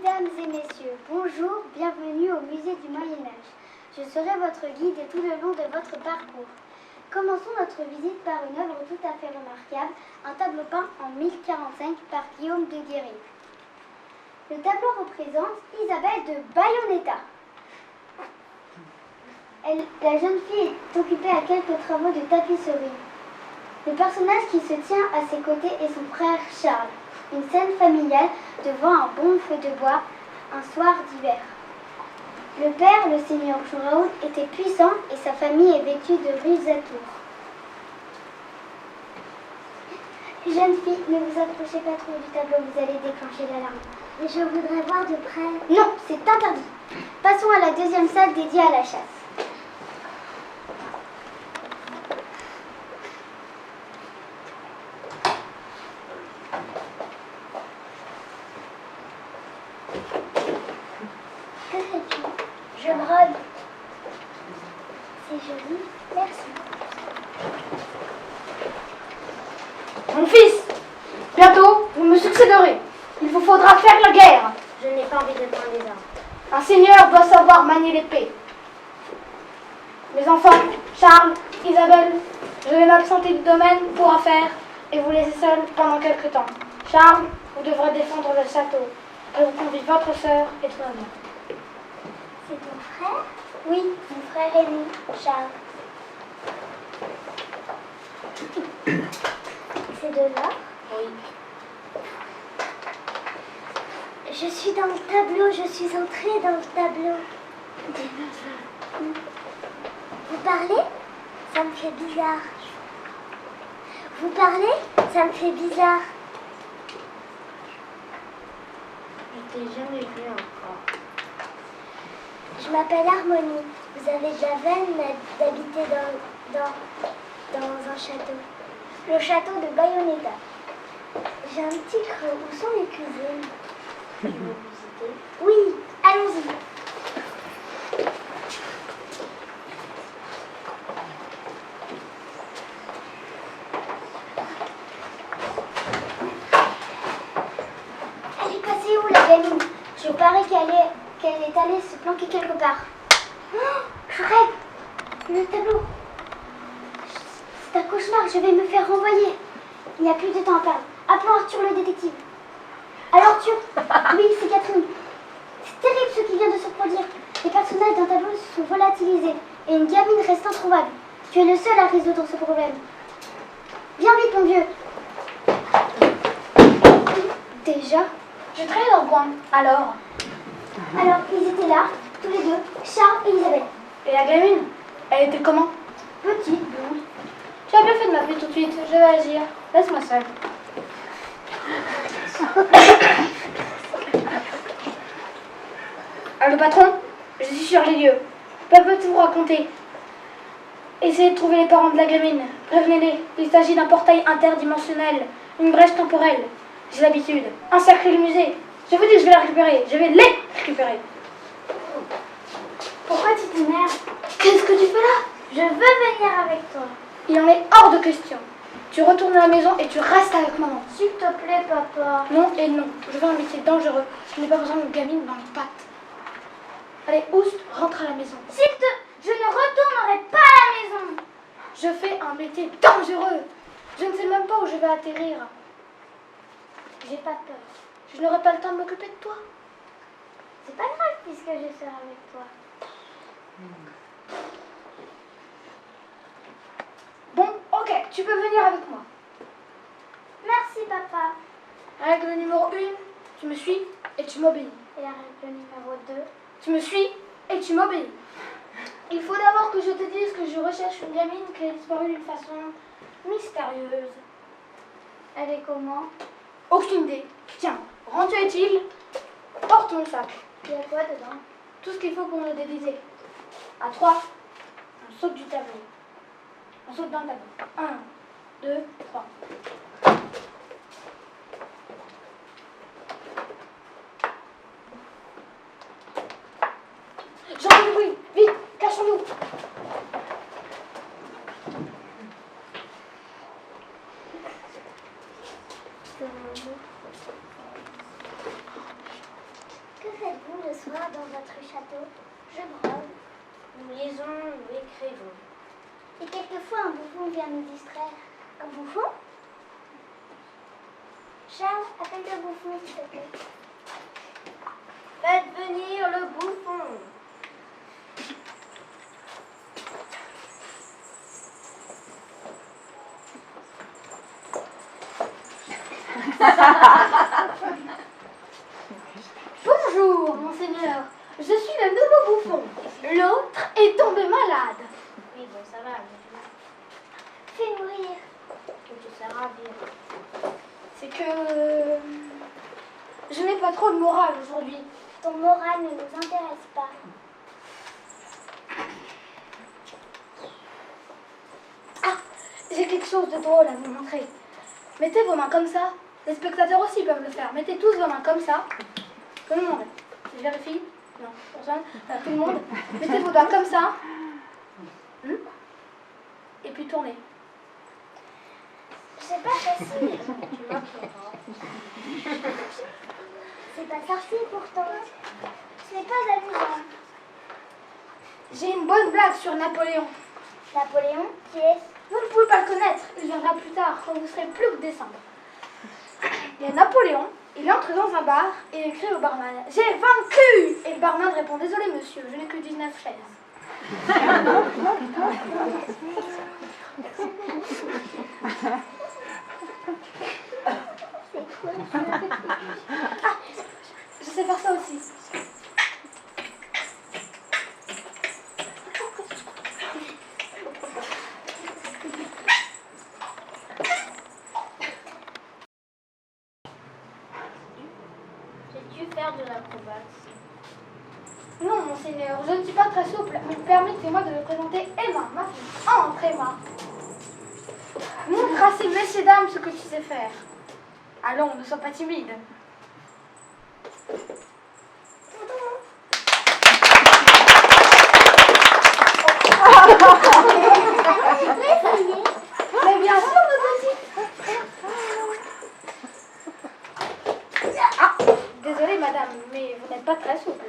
Mesdames et messieurs, bonjour, bienvenue au musée du Moyen-Âge. Je serai votre guide tout le long de votre parcours. Commençons notre visite par une œuvre tout à fait remarquable, un tableau peint en 1045 par Guillaume de Guéry. Le tableau représente Isabelle de Bayonetta. La jeune fille est occupée à quelques travaux de tapisserie. Le personnage qui se tient à ses côtés est son frère Charles. Une scène familiale devant un bon feu de bois, un soir d'hiver. Le père, le seigneur Raoul, était puissant et sa famille est vêtue de riches atours. Jeune fille, ne vous approchez pas trop du tableau, vous allez déclencher l'alarme. Mais je voudrais voir de près. Non, c'est interdit. Passons à la deuxième salle dédiée à la chasse. Que fais-tu? Je brode. C'est joli, merci. Mon fils, bientôt vous me succéderez. Il vous faudra faire la guerre. Je n'ai pas envie de prendre les armes. Un seigneur doit savoir manier l'épée. Mes enfants, Charles, Isabelle, je vais m'absenter du domaine pour affaires et vous laisser seuls pendant quelque temps. Charles, vous devrez défendre le château. Je vous convie votre sœur et ton amant. C'est ton frère? Oui, mon frère aîné, Charles. C'est de l'or? Oui. Je suis dans le tableau, je suis entrée dans le tableau. Vous parlez? Ça me fait bizarre. Vous parlez? Ça me fait bizarre. Je t'ai jamais vu encore. Je m'appelle Harmonie. Vous avez de la veine d'habiter dans un château. Le château de Bayonetta. J'ai un petit creux. Où sont les cuisines? Tu veux visiter? Oui, allons-y. Elle est passée où, la gamine? Je parie qu'elle est allée se planquer quelque part. Oh, je rêve. Le tableau. C'est un cauchemar, je vais me faire renvoyer. Il n'y a plus de temps à perdre. Appelons Arthur le détective. Alors Arthur? Oui, c'est Catherine. C'est terrible ce qui vient de se produire. Les personnages d'un tableau sont volatilisés et une gamine reste introuvable. Tu es le seul à résoudre ce problème. Viens vite, mon vieux. Déjà? Je traînais dans le coin. Alors Ils étaient là, tous les deux, Charles et Isabelle. Et la gamine? Elle était comment? Petite, blonde. Tu as bien fait de m'appeler tout de suite. Je vais agir. Laisse-moi seule. Le patron, je suis sur les lieux. Pas peux tout vous raconter. Essayez de trouver les parents de la gamine. Prévenez-les. Il s'agit d'un portail interdimensionnel, une brèche temporelle. J'ai l'habitude. Un sacré musée. Je vous dis que je vais la récupérer. Je vais les récupérer. Pourquoi tu t'énerves? Qu'est-ce que tu fais là? Je veux venir avec toi. Il en est hors de question. Tu retournes à la maison et tu restes avec maman. S'il te plaît, papa. Non et non. Je veux un métier dangereux. Je n'ai pas besoin d'une gamine dans les pattes. Allez, Oust, rentre à la maison. Je ne retournerai pas à la maison. Je fais un métier dangereux. Je ne sais même pas où je vais atterrir. J'ai pas peur. Je n'aurai pas le temps de m'occuper de toi. C'est pas grave puisque je serai avec toi. Bon, ok, tu peux venir avec moi. Merci, papa. Règle numéro 1, tu me suis et tu m'obéis. Et la règle numéro 2. Tu me suis et tu m'obéis. Il faut d'abord que je te dise que je recherche une gamine qui a disparu d'une façon mystérieuse. Elle est comment? Aucune idée. Tiens, rends-tu utile, porte mon sac. Il y a quoi dedans? Tout ce qu'il faut pour le déviser. À 3, on saute du tableau. On saute dans le tableau. 1, 2, 3. J'entends le bruit. Vite, cachons-nous. château. Je brode. Nous lisons, nous écrivons. Et quelquefois, un bouffon vient nous distraire. Un bouffon? Charles, appelle le bouffon, s'il te plaît. Faites venir le bouffon. Bonjour, monseigneur. Je suis le nouveau bouffon. L'autre est tombé malade. Oui, bon, ça va. Fais-nous rire. Tu seras bien. C'est que je n'ai pas trop de morale aujourd'hui. Ton moral ne nous intéresse pas. Ah, j'ai quelque chose de drôle à vous montrer. Mettez vos mains comme ça. Les spectateurs aussi peuvent le faire. Mettez tous vos mains comme ça. Tout le monde. Je vérifie. Non, personne. Tout le monde. Mettez vos doigts comme ça. Et puis tournez. C'est pas facile. C'est pas sorcier pourtant. Ce n'est pas amusant. J'ai une bonne blague sur Napoléon. Napoléon, qui est-ce? Vous ne pouvez pas le connaître. Il viendra plus tard, quand vous serez plus que décembre. Il y a Napoléon. Il entre dans un bar et il crie au barman: « J'ai vaincu !» Et le barman répond: « Désolé monsieur, je n'ai que 19 chaises. » Ah, je sais faire ça aussi. Sais-tu faire de l'acrobatie? Non, monseigneur, je ne suis pas très souple, mais permettez-moi de vous présenter Emma, ma fille. Entre, Emma. Montre à ces messieurs dames ce que tu sais faire. Allons, ne sois pas timide. Mais bien sûr, ma petite. Ah, désolée, madame, mais vous n'êtes pas très souple.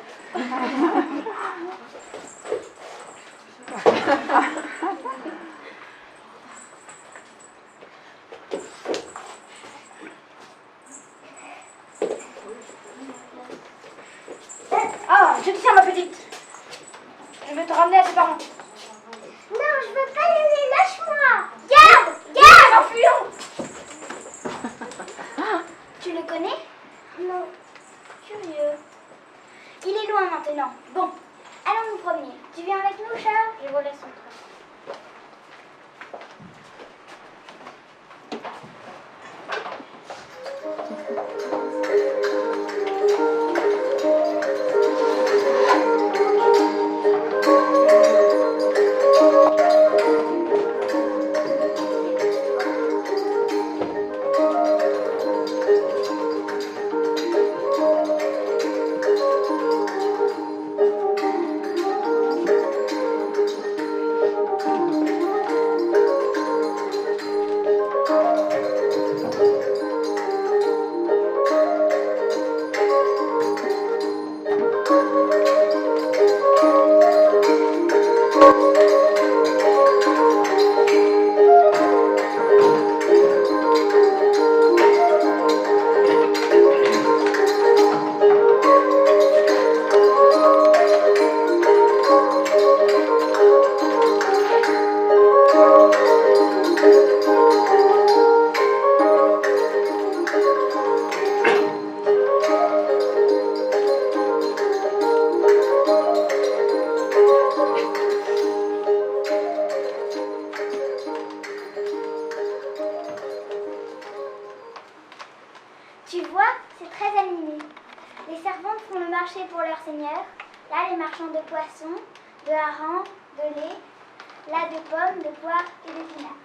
Ah, je te tiens, ma petite. Je vais te ramener à tes parents. Non, je veux pas y aller, lâche-moi. Garde, garde. Enfuyons. Tu le connais? Non. Curieux. Il est loin maintenant. Bon, allons nous promener. Tu viens avec nous, Charles? Je vous laisse entrer. Tu vois, c'est très animé. Les servantes font le marché pour leur seigneur. Là, les marchands de poissons, de harengs, de lait. Là, de pommes, de poires et d'épinards.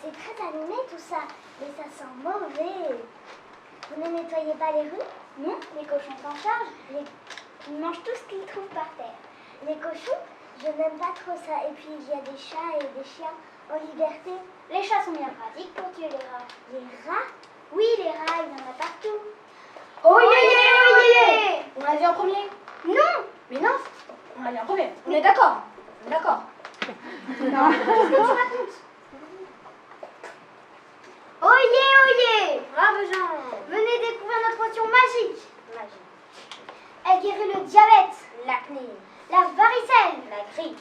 C'est très animé tout ça, mais ça sent mauvais. Vous ne nettoyez pas les rues? Non, les cochons s'en chargent. Ils mangent tout ce qu'ils trouvent par terre. Les cochons? Je n'aime pas trop ça. Et puis il y a des chats et des chiens en liberté. Les chats sont bien pratiques pour tuer les rats. Les rats? Oui, les rats, il y en a partout. Oh yeah, yeah, oh yeah, yeah. On l'a dit en premier? Non, l'acné, la varicelle, la grippe,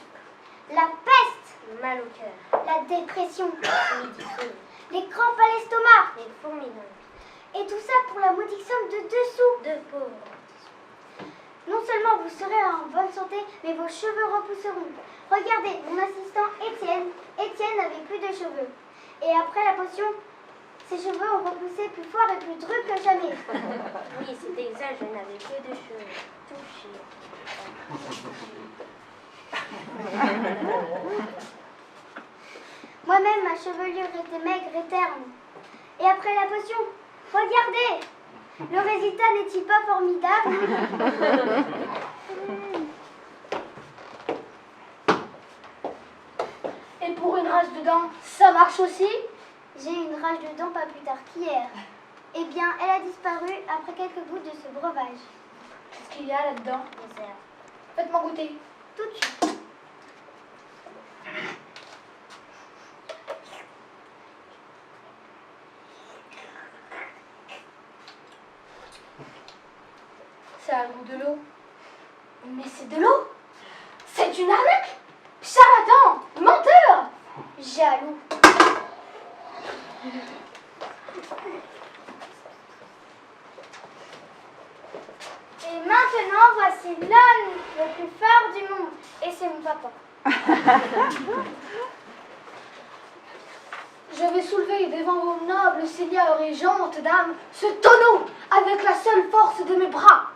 la peste, le mal au cœur, la dépression, le midi-feu, les crampes à l'estomac. les fourmillements, Et tout ça pour la modique somme de 2 sous. de pauvres. Non seulement vous serez en bonne santé, mais vos cheveux repousseront. Regardez, mon assistant Étienne. Étienne n'avait plus de cheveux. Et après la potion, ses cheveux ont repoussé plus fort et plus drus que jamais. Oui, c'est exact, je n'avais que de cheveux. Touchés. Moi-même, ma chevelure était maigre et terne. Et après la potion, regardez, le résultat n'est-il pas formidable? Et pour une rage de dents, ça marche aussi? J'ai eu une rage de dents pas plus tard qu'hier. Eh bien, elle a disparu après quelques gouttes de ce breuvage. Qu'est-ce qu'il y a là-dedans? Des herbes. Faites-moi goûter. Tout de suite. Ça a le goût de l'eau. Mais c'est de l'eau? C'est une arnaque? Charlatan! Menteur! Jaloux. Et maintenant, voici l'homme le plus fort du monde. Et c'est mon papa. Je vais soulever devant vos nobles seigneurs et gentes dames ce tonneau avec la seule force de mes bras.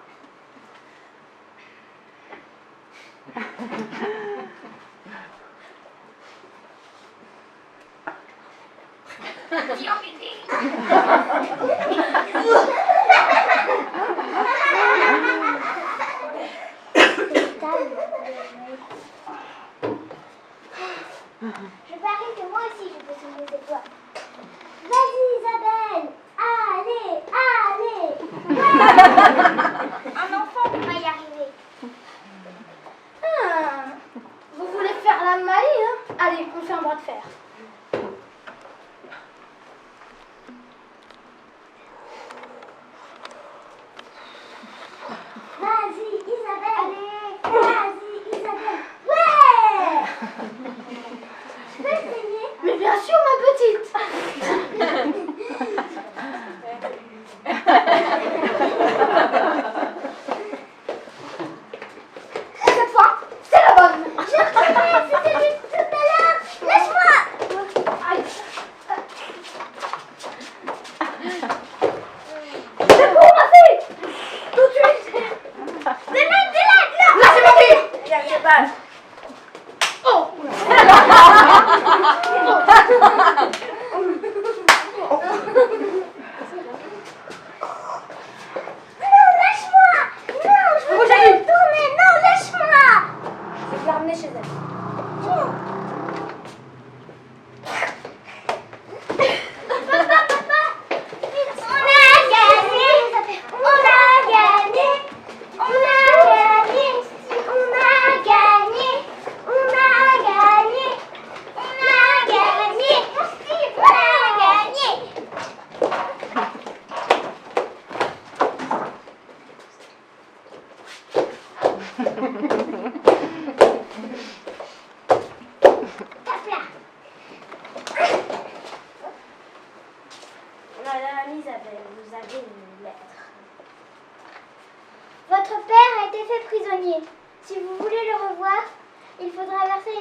Je parie que moi aussi je peux soulever cette fois. Vas-y Isabelle. Allez, allez. Un enfant va y arriver. Ah, vous voulez faire la maline, hein? Allez, on fait un bras de fer. Vas-y Isabelle. Allez. Vas-y Isabelle. Ouais. Je peux essayer? Mais bien sûr, ma petite. Cette fois, c'est la bonne. Je reconnais, c'était lui tout à l'heure. Lâche-moi. Aïe. C'est bon, ma fille. Tout de suite. Là, c'est ma fille. Il y a des balles. Oh. Non, lâche-moi. Non, je veux Vous pas allez. retourner. Non, lâche-moi. Je vais la ramener chez elle. Madame Isabelle, vous avez une lettre. Votre père a été fait prisonnier. Si vous voulez le revoir, il faudra verser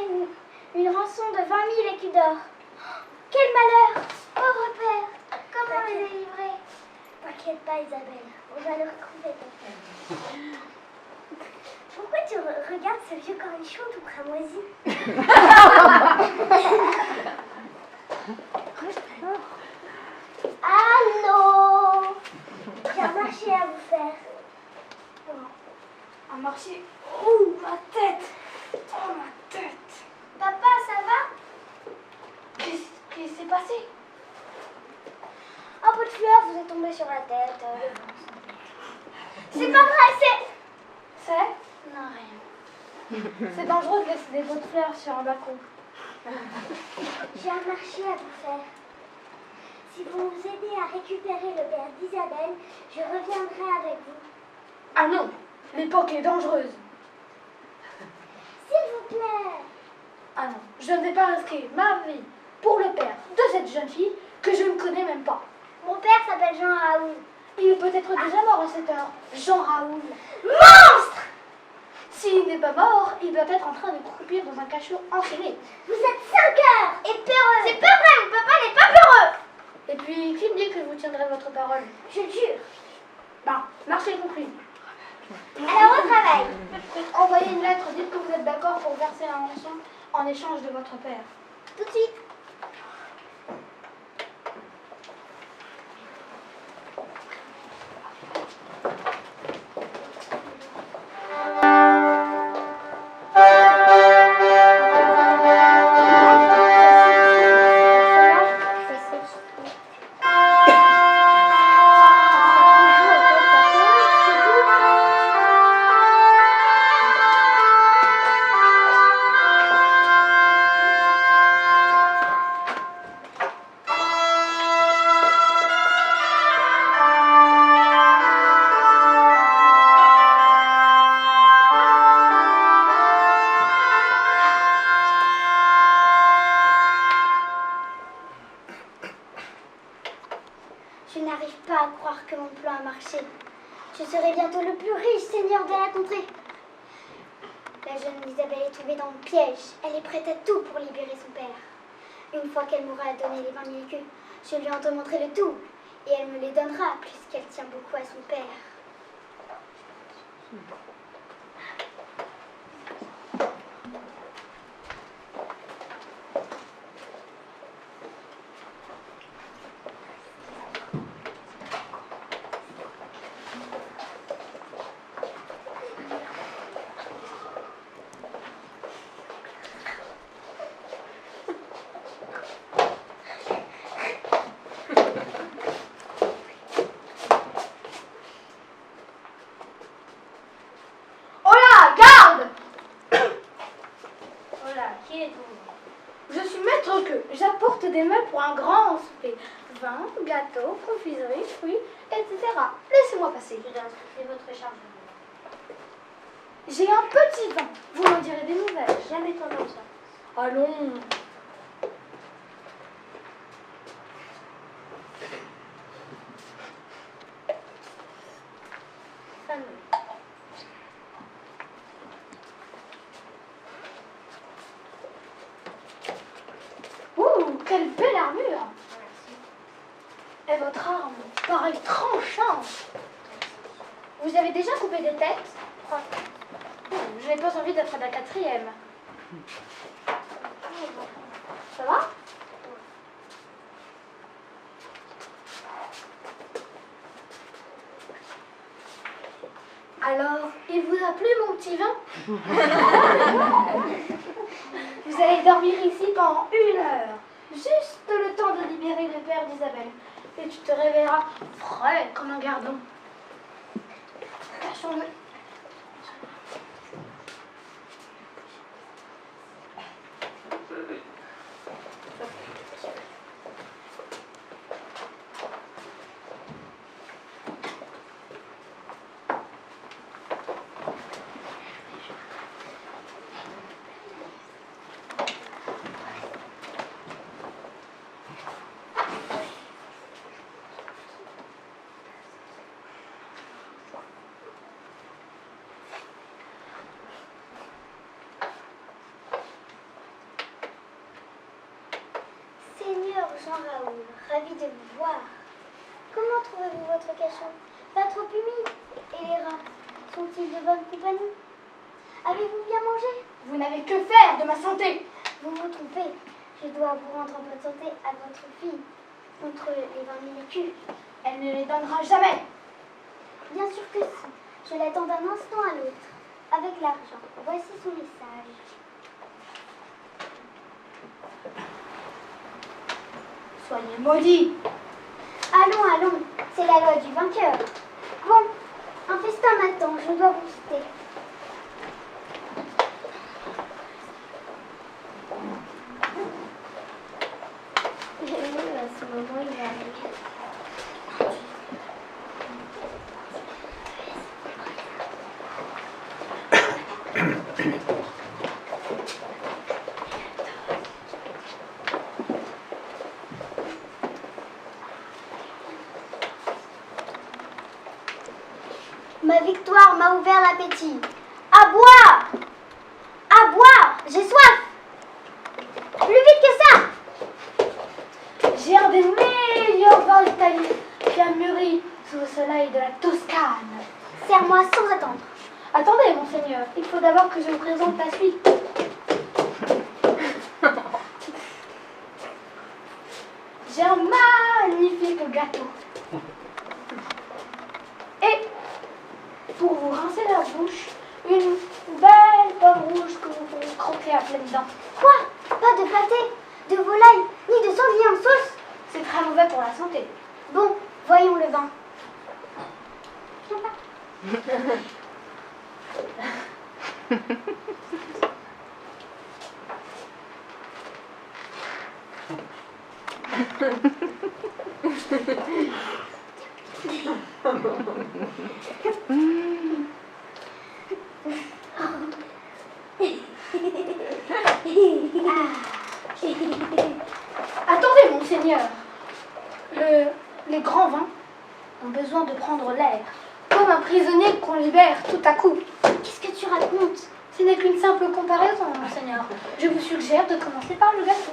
une rançon de 20 000 écus d'or. Quel malheur! Pauvre père! Comment le délivrer? T'inquiète pas Isabelle, on va le retrouver ton père. Pourquoi tu regardes ce vieux cornichon tout cramoisi? Allô? J'ai un marché à vous faire. Un marché. Oh, ma tête. Oh, ma tête. Papa, ça va? Qu'est-ce qui s'est passé? Un peu de fleurs vous est tombé sur la tête. C'est pas vrai, C'est? Non, rien. C'est dangereux de laisser des pots de fleurs sur un balcon. J'ai un marché à vous faire. Si vous nous aidez à récupérer le père d'Isabelle, je reviendrai avec vous. Ah non, l'époque est dangereuse. s'il vous plaît. Ah non, je ne vais pas risquer ma vie pour le père de cette jeune fille que je ne connais même pas. Mon père s'appelle Jean Raoul. Il est peut-être déjà mort à cette heure. Jean Raoul. Monstre! S'il n'est pas mort, il doit être en train de croupir dans un cachot enchaîné. Vous êtes 5 heures et peureux. C'est pas vrai, mon papa n'est pas peureux. Et puis, qui me dit que vous tiendrez votre parole? Je jure. Ben, marché conclu. Alors au travail. Envoyez une lettre, dites que vous êtes d'accord pour verser la rançon en échange de votre père. Tout de suite. Je n'arrive pas à croire que mon plan a marché. Je serai bientôt le plus riche seigneur de la contrée. La jeune Isabelle est tombée dans le piège. Elle est prête à tout pour libérer son père. Une fois qu'elle m'aura donné les 20 000 écus, je lui en demanderai le tout. Et elle me les donnera puisqu'elle tient beaucoup à son père. Qui êtes-vous? Je suis maître queue. J'apporte des mets pour un grand souper. Vin, gâteaux, confiseries, fruits, etc. Laissez-moi passer. Je dois instruire votre charge. J'ai un petit vin. Vous m'en direz des nouvelles. Jamais tendance ça. Allons. Fameux. Ouh, quelle belle armure. Merci. Et votre arme paraît tranchante. Vous avez déjà coupé des têtes? Je n'ai pas envie d'être la quatrième. Ça va? Alors, il vous a plu mon petit vin? Vous allez dormir ici pendant 1 heure. Juste le temps de libérer le père d'Isabelle. Et tu te réveilleras frais comme un gardon. Cachons-le. Seigneur Jean Raoul, ravi de vous voir. Comment trouvez-vous votre cachot? Pas trop humide? Et les rats, sont-ils de bonne compagnie? Avez-vous bien mangé? Vous n'avez que faire de ma santé. Vous vous trompez. Je dois vous rendre en bonne santé à votre fille, contre les 20 000 écus. Elle ne les donnera jamais. Bien sûr que si. Je l'attends d'un instant à l'autre. Avec l'argent. Voici son message. Soyez maudits. Allons, allons. C'est la loi du vainqueur. Bon, un festin m'attend. Je dois vous quitter. À ce moment, il va arriver. Ma victoire m'a ouvert l'appétit. À boire! À boire! J'ai soif! Plus vite que ça! J'ai un des meilleurs vins d'Italie qui a mûri sous le soleil de la Toscane. Serre-moi sans attendre. Attendez, monseigneur, il faut d'abord que je vous présente la suite. J'ai un magnifique gâteau. Et pour vous rincer la bouche, une belle pomme rouge que vous pourrez croquer à pleines dents. Quoi? Pas de pâté, de volaille, ni de sanglier en sauce? C'est très mauvais pour la santé. Bon, voyons le vin. Viens pas. Attendez, monseigneur. Les grands vins ont besoin de prendre l'air, comme un prisonnier qu'on libère tout à coup. Qu'est-ce que tu racontes? Ce n'est qu'une simple comparaison, monseigneur. Je vous suggère de commencer par le gâteau.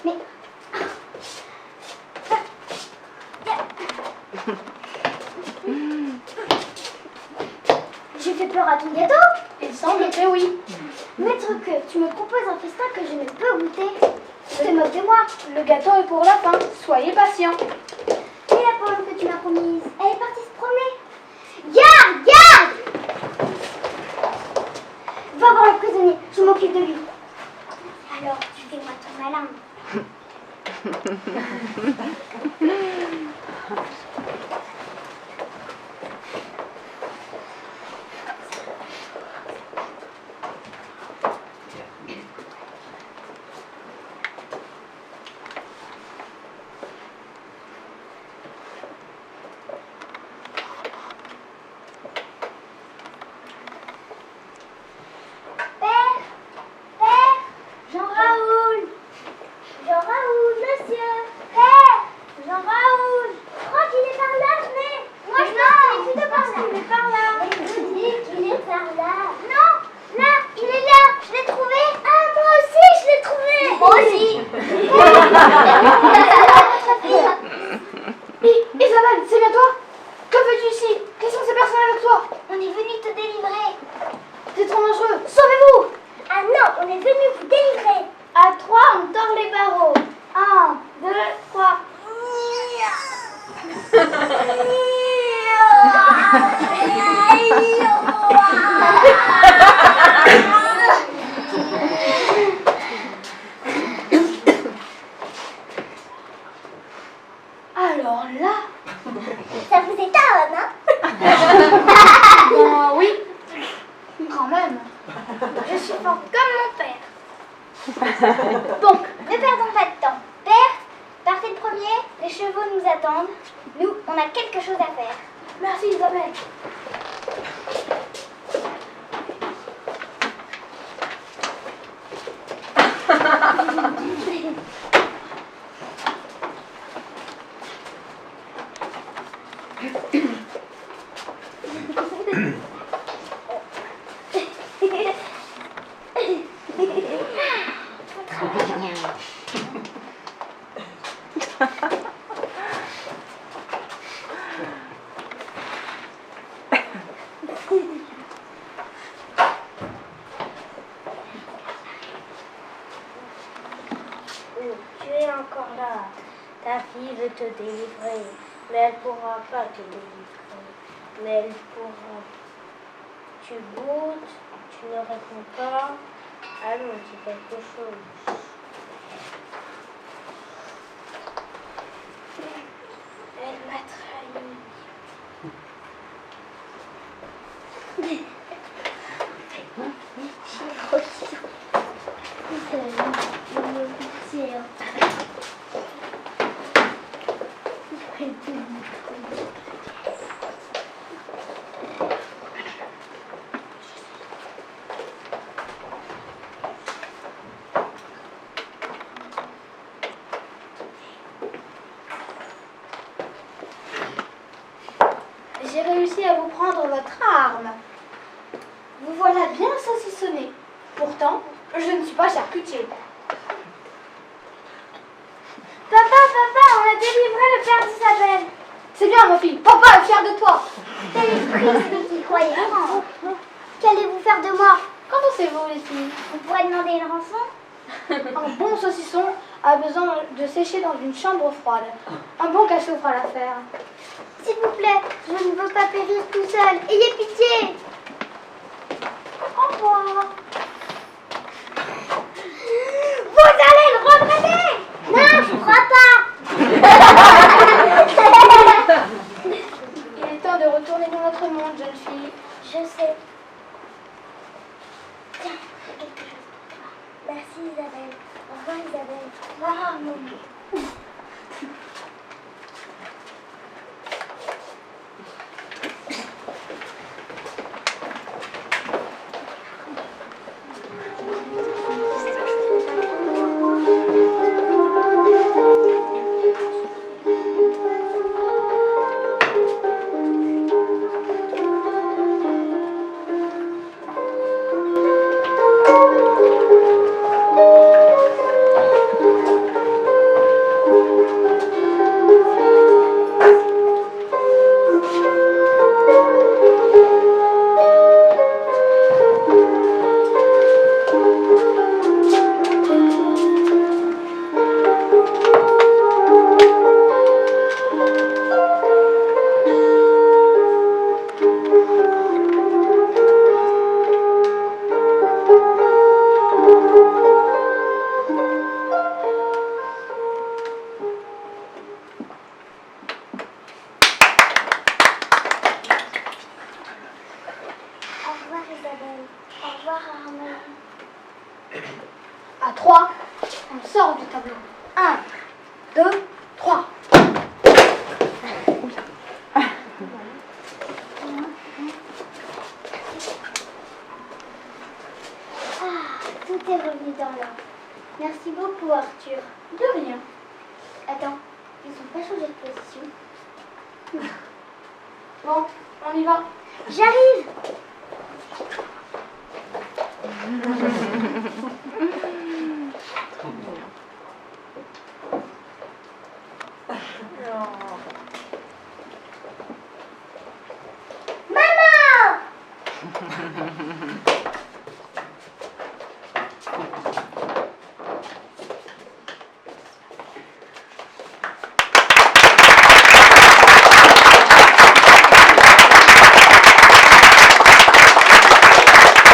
Mais... J'ai fait peur à ton gâteau? Il semble que oui. Maître que tu me proposes un festin que je ne peux goûter. Tu te moques de moi. Le gâteau est pour la fin. Soyez patient. Et la pomme que tu m'as promise, elle est partie se promener. Garde, garde! Va voir le prisonnier, je m'occupe de lui. Alors, tu fais-moi ton malin. Jean-Raoul, monsieur! Père! Jean-Raoul! Je crois qu'il est par là, mais moi je pense qu'il est plutôt par là. Il est par là. Mais je dis qu'il est par là. Non, là, il est là. Je l'ai trouvé. Ah, moi aussi, je l'ai trouvé. Moi aussi. Isabelle, c'est bien toi? Que fais-tu ici? Qui sont ces personnes avec toi? On est venu te délivrer. C'est trop dangereux. Sauvez-vous! Ah non, on est venu vous délivrer. À 3, on tord les barreaux. 1, 2, 3. Alors là... Ça vous étonne, hein? Ben oui, quand même. Je suis fort comme mon père. Bon, ne perdons pas de temps. Père, partez le premier, les chevaux nous attendent. Nous, on a quelque chose à faire. Merci Isabelle. Tu es encore là. Ta fille veut te délivrer, mais elle ne pourra pas te délivrer. Mais elle pourra. Tu goûtes, tu ne réponds pas. Allons, dis quelque chose. Elle m'a trahi. Je ne suis pas charcutier. Papa, on a délivré le père d'Isabelle. C'est bien, ma fille. Papa est fier de toi. Quel esprit, celui qui croyait vraiment. Qu'allez-vous faire de moi? Qu'en pensez-vous, les filles? On pourrait demander une rançon? Un bon saucisson a besoin de sécher dans une chambre froide. Un bon cachot fera l'affaire. S'il vous plaît, je ne veux pas périr tout seul. Ayez pitié. Au revoir. Vous allez le regretter. Non, je crois pas. Il est temps de retourner dans notre monde, jeune fille. Je sais. Tiens, j'ai quelque chose pour toi. Merci Isabelle. Au revoir Isabelle. Au revoir Harmonie. Au revoir Harmonie. À 3, on sort du tableau. 1, 2, 3. Tout est revenu dans l'ordre. Merci beaucoup, Arthur. De rien. Attends, ils n'ont pas changé de position. Bon, on y va. J'arrive.